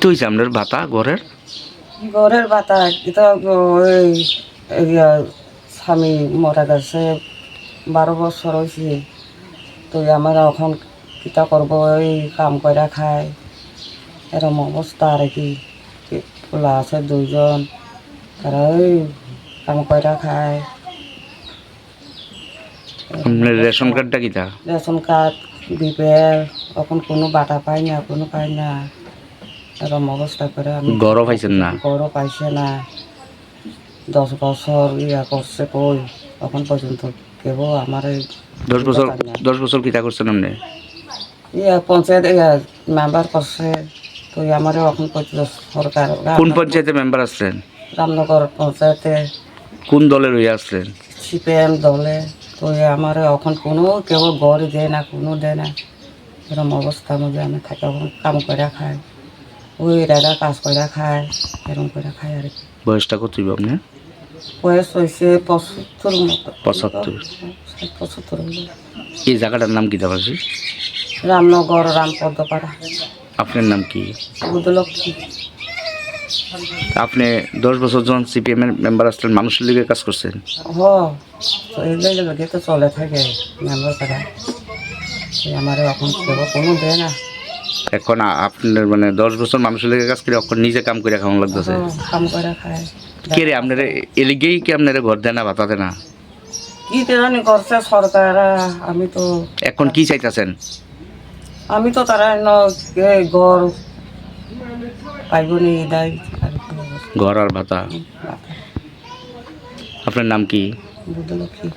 হয়েছে আপনার ভাতা ঘরের? ঘরের বাতা এটা ওই স্বামী মরা গেছে 12 বছর হয়েছে। তো আমার এখন কিতা করবো, ওই কাম করে খায়, এরম অবস্থা আর কি। পোলা আছে 2জন, তারা ওই কাম করে খায়। আপনার রেশন কার্ডটা কিতা? রেশন কার্ড বিপিএল, এখন কোনো বাটা পাই না, কোনো পাই না। এরম অবস্থা করে আমি গড়ও পাইছেন না? গড়ও পাইছে না। 10 বছর করছে, কই এখন পর্যন্ত কেব আমার 10 বছর কিতা করছেন আপনি? পঞ্চায়েত মেম্বার করছে। তো আমার এখন পর্যন্ত সরকার কোন পঞ্চায়েতে মেম্বার আসলেন? রামনগর পঞ্চায়েতে কোন দলের হয়ে আসলেন? সিপিএম দলে। তো আমার এখন কোনো কেউ গড় দেয় না, কোনো দেয় না। এরকম অবস্থার মধ্যে আমি থাকি, এখন কাম করে খাই, ওই দাদা কাজ করে খায়, এরকম করে খাই আর কি। বয়সটা কত হইব আপনার? বয়স হয়েছে 75 মতো। 75। 75 হলো। এই জায়গাটার নাম কি দাবাসী? রামনগর রামপদপাড়া। আপনার নাম কি? বুধলক্ষ্মী। আপনি 10 বছর যখন সিপিএম এর মেম্বার আসলেন, মানুষের লিগে কাজ করছেন? তো এই লগে তো চলে থাকে মেম্বার পাড়া। আমার এখন কেউ কোনো দেয় না। এখন আপনার মানে 10 বছর মানুষের লিগে কাজ করে এখন নিজে কাম করে খাওয়ানো লাগতেছে। কাম করে খায়। কে রে আপনার এলিগেই কি আপনার ঘর দেয় না, ভাতা দেয় না? কি জানি করছে সরকার, আমি তো এখন কি চাইতেছেন? তারা ঘর পাইব নি দেয় আর কি অবস্থা। ঘর আর ভাতা। আপনার নাম কি? বুধলক্ষ্মী।